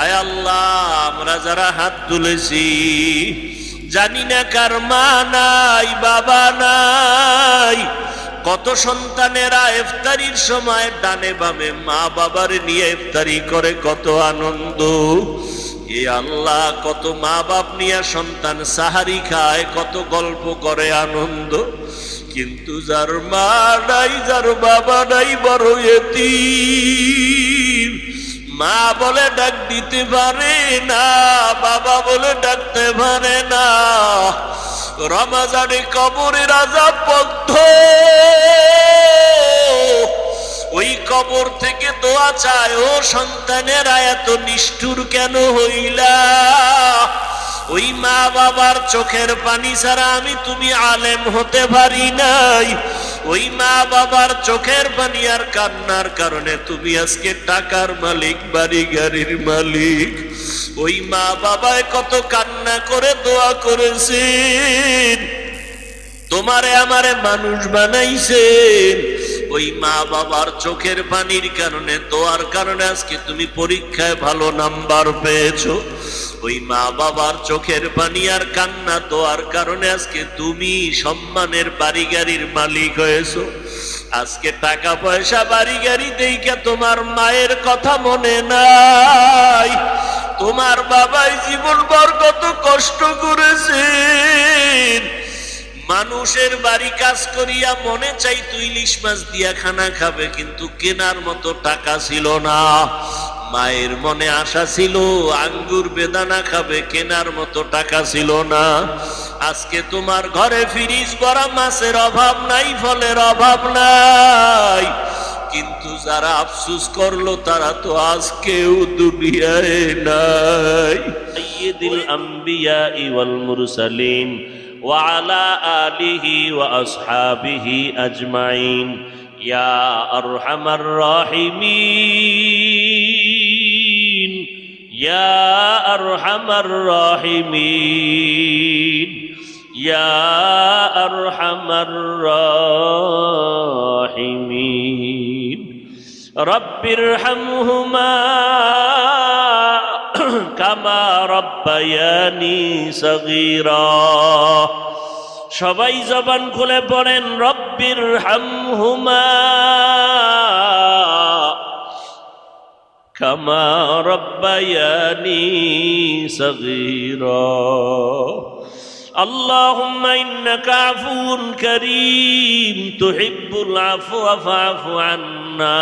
আয় আল্লাহ, আমরা যারা হাত তুলেছি জানি না কার মা নাই, বাবা নাই। কত সন্তানেরা ইফতারির সময় ডানে বামে মা বাবার নিয়ে ইফতারি করে, কত আনন্দ। এ আল্লাহ, কত মা বাপ নিয়ে সন্তান সাহারি খায়, কত গল্প করে, আনন্দ। কিন্তু যার মা নাই, যার বাবা নাই, বড় এতিম। মা বলে ডাক দিতে পারে না, বাবা বলে ডাকতে পারে না। রমজানে কবরের আযাব বন্ধ, ওই কবর থেকে দোয়া চায়, ও সন্তানেরা এত নিষ্ঠুর কেন হইলা? ওই মা বাবার চোখের পানি ছাড়া আমি তুমি আলেম হতে পারি নাই। ওই মা বাবার চোখের পানি আর কান্নার কারণে তুমি আজকে টাকার মালিক, বাড়ি গাড়ির মালিক। ওই মা বাবায় কত কান্না করে দোয়া করেছেন, তোমারে আমারে মানুষ বানাইছেন। ওই মা বাবার চোখের পানির কারণে, দোয়ার কারণে আজকে তুমি পরীক্ষায় ভালো নাম্বার পেয়েছো। ওই মা বাবার চোখের পানি আর কান্না দোয়ার কারণে আজকে তুমি সম্মানের বাড়ি গাড়ির মালিক হয়েছো। আজকে টাকা পয়সা বাড়ি গাড়ি দেইখা তোমার মায়ের কথা মনে নাই। তোমার বাবাই জীবনভর কত কষ্ট করেছেন। মানুষের বাড়ি কাজ করিয়া মনে চাইতো ইলিশ মাছ দিয়া খানা খাবে, কিন্তু কেনার মতো টাকা ছিল না। মায়ের মনে আশা ছিল আঙ্গুর বেদানা খাবে, কেনার মতো টাকা ছিল না। আজকে তোমার ঘরে ফ্রিজ ভরা মাছের অভাব নাই, ফলের অভাব নাই। কিন্তু যারা আফসোস করলো তারা তো আজকেও দুনিয়ায় নাই। সাইয়্যিদুল আম্বিয়া ওয়াল মুরসালিন ওয়া আলা আলিহি ওয়া আসহাবিহি আজমাইন। ইয়া আরহামার রাহিমিন, ইয়া আরহামার রাহিমিন, ইয়া আরহামার রাহিমিন। রব্বিরহামহুমা কামা রব্বায়ানি সগীরা। সবাই জবান খুলে পড়েন, রব্বিরহামহুমা কামা রব্বায়ানি সগীরা। اللهم إنك عفو كريم تحب العفو فاعف عنا.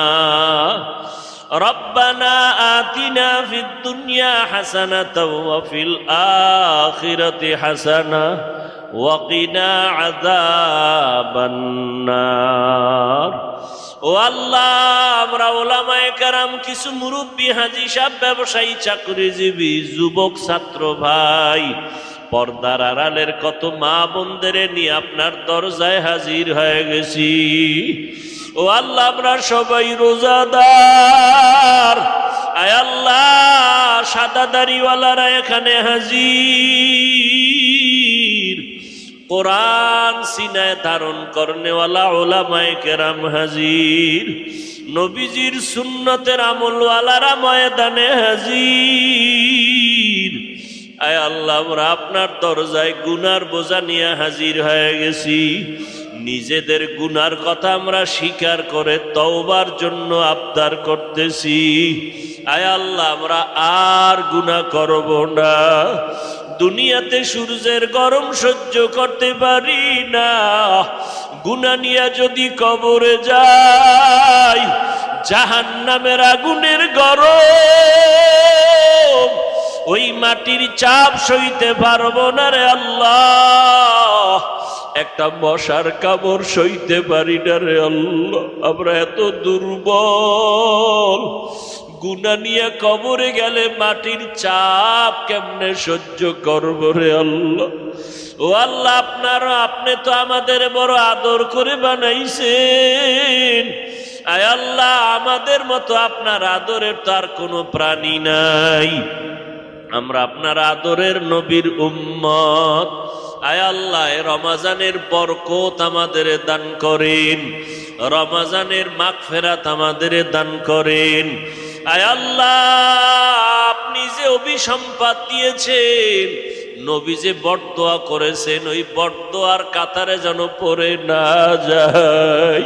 ربنا آتنا في الدنيا حسنة وفي الآخرة حسنة وقنا عذاب النار. ও আল্লাহ, আমরা ওলামায়ে কেরাম, কিছু মুরব্বী, হাজী সাহেব, ব্যবসায়ী, চাকরিজীবী, যুবক, ছাত্র ভাই, পর্দার আড়ালের কত মা বোনদের নিয়ে আপনার দরজায় হাজির হয়ে গেছি। ও আল্লাহ, আমরা সবাই রোজাদার। আয় আল্লাহ, সাদা দাড়িওয়ালারা এখানে হাজির, কোরআন সিনায় ধারণ করনেওয়ালা ওলামায়ে কেরাম হাজির, নবীজির সুন্নতের আমলওয়ালারা ময়দানে হাজির। আয় আল্লাহ, আমরা আপনার দরজায় গুনার বোঝা নিয়ে হাজির হয়ে গেছি। নিজেদের গুনার কথা আমরা স্বীকার করে তওবার জন্য আবদার করতেছি। আয় আল্লাহ, আমরা আর গুনাহ করব না। দুনিয়াতে সূর্যের গরম সহ্য করতে পারি না, গুনাহ নিয়ে যদি কবরে যাই, জাহান্নামের আগুনের গরম, ওই মাটির চাপ সইতে পারবো না রে আল্লাহ। একটা মশার কামড় সইতে পারি না রে আল্লাহ। আমরা এত দুর্বল, গুনাহ নিয়ে কবরে গেলে মাটির চাপ কেমনে সহ্য করবো রে আল্লাহ। ও আল্লাহ, আপনি তো আমাদের বড় আদর করে বানাইছেন। আয় আল্লাহ, আমাদের মতো আপনার আদরের তো আর কোনো প্রাণী নাই। আমরা আপনার আদরের নবীর উম্মত। আয় আল্লাহ, রমজানের বরকত আমাদের দান করেন, রমজানের মাগফিরাত আমাদের দান করেন। আয় আল্লাহ, আপনি যে অভিসম্পাদ দিয়েছেন। নবী যে বড়দোয়া করেছেন ওই বড়দোয়ার কাতারে যেন পড়ে না যায়।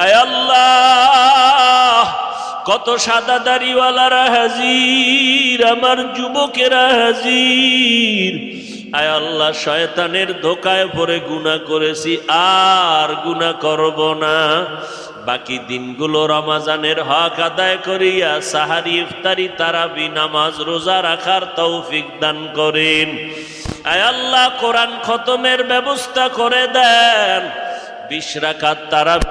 আয় আল্লাহ, কত সাদা দাড়িওয়ালারা হাজির, আমার যুবকেরা হাজির। আয় আল্লাহ, শয়তানের ধোকায় পড়ে গুনাহ করেছি, আর গুনাহ করব না। বাকি দিনগুলো রমজানের হক আদায় করিয়া সাহারি, ইফতারি, তারাবি নামাজ, রোজা রাখার তৌফিক দান করেন। আয় আল্লাহ, কোরআন খতমের ব্যবস্থা করে দেন। 20 রাকাত তারাবি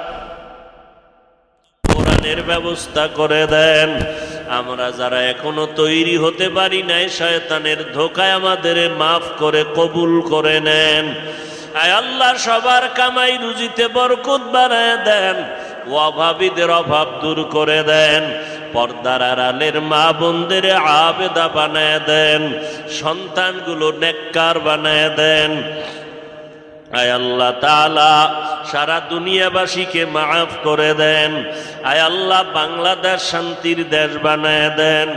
কোরআনের ব্যবস্থা করে দেন। আমরা যারা এখনো তৈরি হতে পারি নাই, শয়তানের ধোকায় আমাদের মাফ করে কবুল করে নেন। আয় আল্লাহ, সবার কামাই রুজিতে বরকত বানায় দেন, অভাবীদের অভাব দূর করে দেন, পর্দার আড়ালের মা বোনদের আবেদা বানায় দেন, সন্তানগুলো নেককার বানায় দেন। আয় আল্লাহ তাআলা, সারা দুনিয়াবাসীকে মাফ করে দেন। আয় আল্লাহ, বাংলাদেশ শান্তির দেশ বানায় দেন।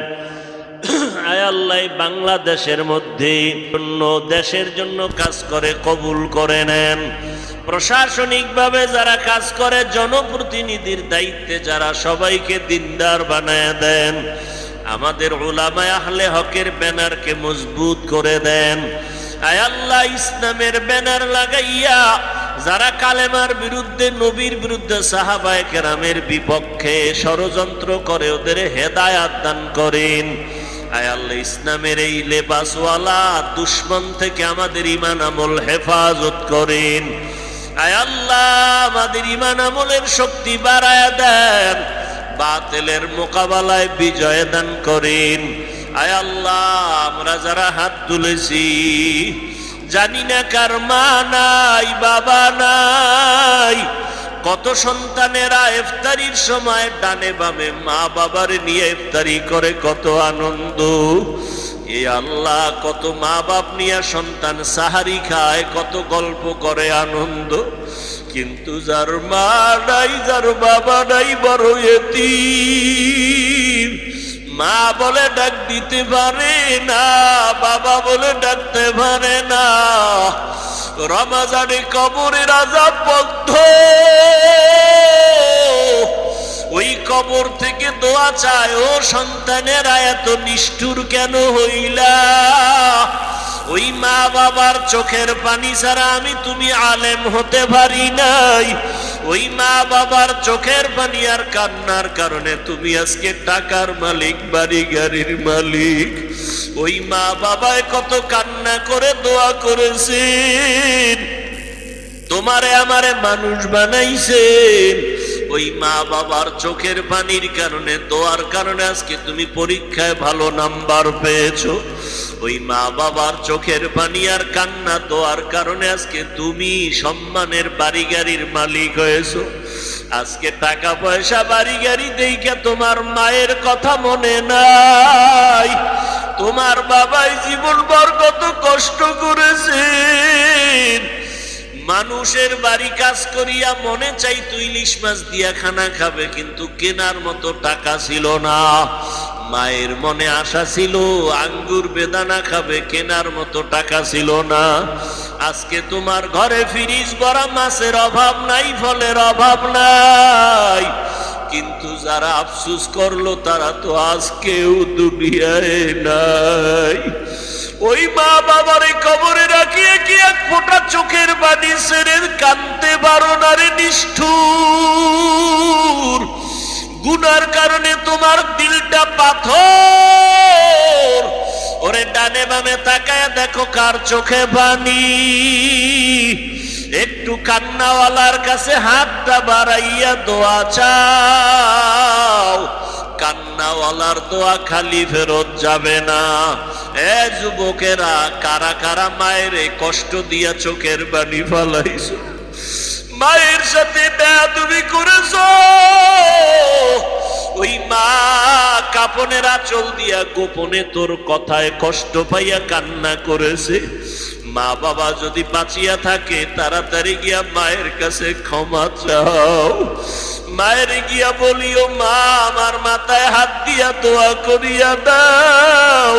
আয় আল্লাহ, বাংলাদেশের মধ্যে অন্য দেশের জন্য কাজ করে কবুল করে নেন। প্রশাসনিকভাবে যারা কাজ করে, জনপ্রতিনিধির দায়িত্বে যারা, সবাইকে দিনদার বানায় দেন। আমাদের উলামায়ে আহলে হকের ব্যানারকে মজবুত করে দেন। আয় আল্লাহ, ইসলামের ব্যানার লাগাইয়া যারা কালেমার বিরুদ্ধে, নবীর বিরুদ্ধে, সাহাবায়ে কেরামের বিপক্ষে ষড়যন্ত্র করে, ওদের হেদায়াত দান করেন। আয় আল্লাহ, ইসলামের এই লেবাসওয়ালা দুশ্মন থেকে আমাদের ঈমান আমল হেফাজত করেন। আয় আল্লাহ, আমাদের ঈমান আমলের শক্তি বাড়ায় দেন, বাতিলের মোকাবেলায় বিজয় দান করেন। আয় আল্লাহ, আমরা যারা হাত তুলেছি, জানি না কার মা নাই, বাবা নাই। কত সন্তানেরা ইফতারির সময় ডানে বামে মা বাবার নিয়ে ইফতারি করে, কত আনন্দ। এ আল্লাহ, কত মা বাপ নিয়ে সন্তান সাহারি খায়, কত গল্প করে, আনন্দ। কিন্তু যার মা নাই, যার বাবা নাই, বড় এতিম, মা বলে ডাক দিতে পারে না, বাবা বলে ডাকতে পারে না। রমজানে কবরের আযাব বন্ধ, ওই কবর থেকে দোয়া চায়, ও সন্তানেরা এত নিষ্ঠুর কেন হইলা? ওই মা বাবার চোখের পানি ছাড়া আমি তুমি আলেম হতে পারি নাই। ওই মা বাবার চোখের পানি আর কান্নার কারণে তুমি আজকে টাকার মালিক, বাড়ি গাড়ির মালিক। ওই মা বাবায় কত কান্না করে দোয়া করেছেন, তোমারে আমারে মানুষ বানাইছেন। ওই মা বাবার চোখের পানির কারণে, দোয়ার কারণে আজকে তুমি পরীক্ষায় ভালো নাম্বার পেয়েছো। ওই মা বাবার চোখের পানি আর কান্না, দোয়ার কারণে আজকে তুমি সম্মানের বাড়ি গাড়ির মালিক হয়েছো। আজকে টাকা পয়সা, বাড়ি গাড়ি দেখে তোমার মায়ের কথা মনে নাই। তোমার বাবাই জীবনভর কত কষ্ট করেছেন। মানুষের বাড়ি কাজ করিয়া মনে চাইতো ইলিশ মাছ দিয়া খানা খাবে, কিন্তু কেনার মতো টাকা ছিল না। মায়ের মনে আশা ছিল আঙ্গুর বেদানা খাবে, কেনার মতো টাকা ছিল না। আজকে তোমার ঘরে ফ্রিজ ভরা মাছের অভাব নাই, ফলের অভাব নাই। কিন্তু যারা আফসোস করলো তারা তো আজকেও দুনিয়ায় নাই। ওই মা বাবারে কবরে রাখিয়ে কি এক ফোঁটা চোখের পানি ছেড়ে কাঁদতে পারো না রে নিষ্ঠুর? গুনার কারণে তোমার দিলটা পাথর। ওরে ডানে বামে তাকায় দেখো কার চোখে পানি। একটু কান্নাওয়ালার কাছে হাতটা বাড়াইয়া দোয়া চাও। কান্নাওয়ালার দোয়া খালি ফেরত যাবে না। এ যুবকেরা, কারা কারা মায়ের কষ্ট দিয়া চোখের পানি ফালাইছো? মায়ের সাথে বেয়াদবি করেছো? ওই মা কাপনের আঁচল দিয়া গোপনে তোর কথায় কষ্ট পাইয়া কান্না করেছে। মা বাবা যদি বাঁচিয়া থাকে তাড়াতাড়ি গিয়া মায়ের কাছে ক্ষমা চাও। মায়ের গিয়া বলিও, মা আমার মাথায় হাত দিয়া দোয়া করিয়া দাও।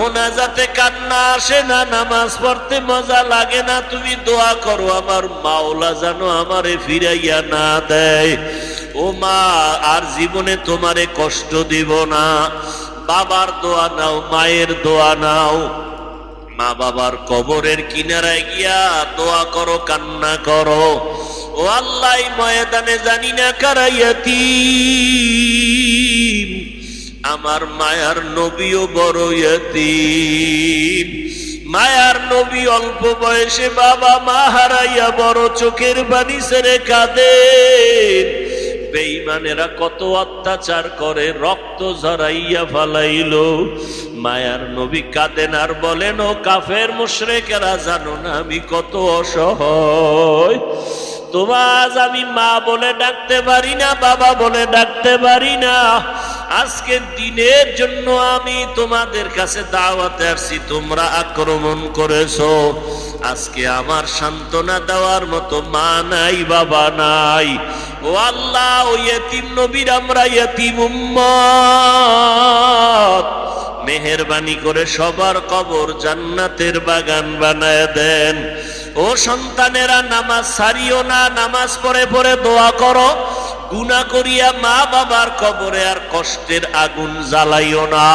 মোনাজাতে কান্না আসে না, নামাজ পড়তে মজা লাগে না, তুমি দোয়া করো আমার মাওলা যেন আমারে ফিরাইয়া না দেয়। ও মা, আর জীবনে তোমারে কষ্ট দিব না। বাবার দোয়া নাও, মায়ের দোয়া নাও। মা বাবার কবরের কিনারায় গিয়া দোয়া করো, কান্না করো। ও আল্লাহ, ময়দানে জানি না কারা ইয়াতীম, আমার মায়ার নবীও বড় ইয়াতীম। মায়ার নবী অল্প বয়সে বাবা মা হারাইয়া বড় চোখের পানি ছেড়ে কাঁদেন। বেঈমানেরা কত অত্যাচার করে, রক্ত ঝরাইয়া ফালাইল। মায়ার নবী কাঁদেন আর বলেন, ও কাফের মুশরিকেরা, জানো না আমি কত অসহায়। তোমার আমি মা বলে ডাকতে পারি না, বাবা বলে ডাকতে পারি না। আজকের দিনের জন্য আমি তোমাদের কাছে দাওয়াতে আসছি, তোমরা আক্রমণ করেছো। আজকে আমার সান্ত্বনা দেওয়ার মতো মা নাই, বাবা নাই। ও আল্লাহ, ও ইয়েতিম নবীর আমরা ইয়েতিম উম্মত, মেহেরবানি করে সবার কবর জান্নাতের বাগান বানায় দেন। ও সন্তানেরা, নামাজ ছাড়িও না, নামাজ পড়ে পড়ে দোয়া করো। গুনাহ করিয়া মা বাবার কবরে আর কষ্টের আগুন জ্বালাইও না।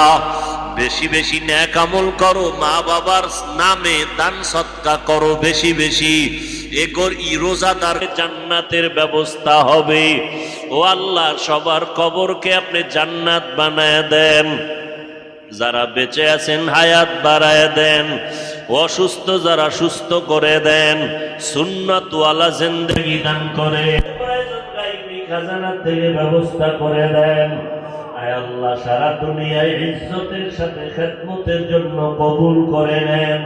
বেশি বেশি নেক আমল করো, মা বাবার নামে দান সদকা করো বেশি বেশি। এগোর রোজাদার জান্নাতের ব্যবস্থা হবে। ও আল্লাহ, সবার কবরকে আপনি জান্নাত বানায় দেন। যারা বেঁচে আছেন হায়াত বাড়ায় দেন, অসুস্থ যারা সুস্থ করে দেন, সুন্নাত ওয়ালা জিন্দেগি দান করে, খাজানা থেকে ব্যবস্থা করে দেন। আয় আল্লাহ, সারা দুনিয়ায় ইজ্জতের সাথে খেদমতের জন্য কবুল করে নেন।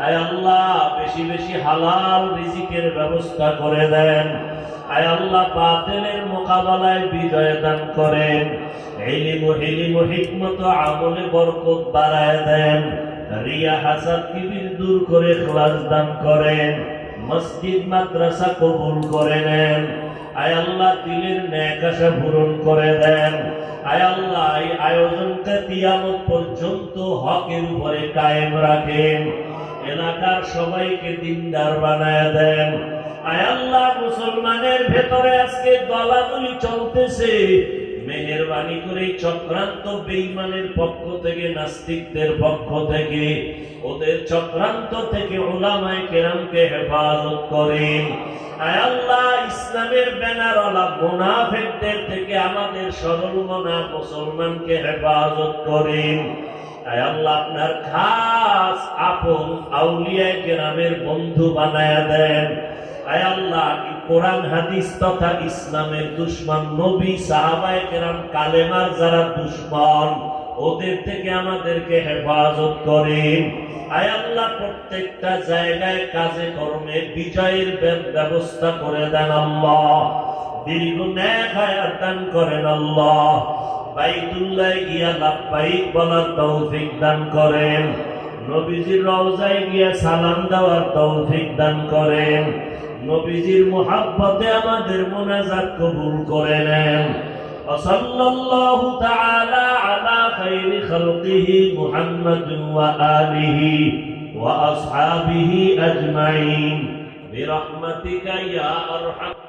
আয় আল্লাহ, বেশি বেশি হালাল রিজিকের ব্যবস্থা করে দেন। আয় আল্লাহ, বাতিলের মোকাবেলায় বিজয় দান করেন। ইলম ও হিকমত আমলে বরকত বাড়ায় দেন। রিয়া হাসাদ কিবির দূর করে ইখলাস দান করেন। মসজিদ মাদ্রাসা কবুল করে নেন। আয় আল্লাহ, দিলের নেক আশা পূরণ করে দেন। আয় আল্লাহ, এই আয়োজনকে কিয়ামত পর্যন্ত হকের উপরে কায়েম রাখেন। এলাকার সবাইকে দিনদার বানায় দেন। আয় আল্লাহ, মুসলমানের ভেতরে আজকে দলাদলি চলতেছে, মেহেরবানি করে চক্রান্ত বেঈমানের পক্ষ থেকে, নাস্তিকদের পক্ষ থেকে, ওদের চক্রান্ত থেকে উলামায়ে কেরামকে হেফাজত করেন। আয় আল্লাহ, ইসলামের ব্যানারওয়ালা মুনাফিকদের থেকে আমাদের সরল মনা মুসলমানকে হেফাজত করেন। আয় আল্লাহ, আপনার খাস আপন আউলিয়ায়ে কেরামের বন্ধু বানায়া দেন। আয় আল্লাহ, কোরআন হাদিস তথা ইসলামের দুশমন নবী সাহাবায়ে কেরাম কালেমার যারা দুশমন, ওদের থেকে আমাদেরকে হেফাজত করেন। আয় আল্লাহ, প্রত্যেকটা জায়গায় কাজে কর্মে বিজয়ের ব্যবস্থা করে দেন আল্লাহ। দীর্ঘ নেক হায়াত দান করেন আল্লাহ। বাইতুল্লাহ গিয়া লাব্বাইক বলার তৌফিক দান করেন। নবীজির রওজায় গিয়া সালাম দেওয়ার তৌফিক দান করেন। নবীজির মুহাব্বতে আমাদের মুনাজাত কবুল করে নেন। সাল্লাল্লাহু তাআলা আলা খায়রি খালকিহি মুহাম্মাদিন ওয়া আলিহি ওয়া আসহাবিহি আজমাইন বিরহমাতিকা ইয়া আরহাম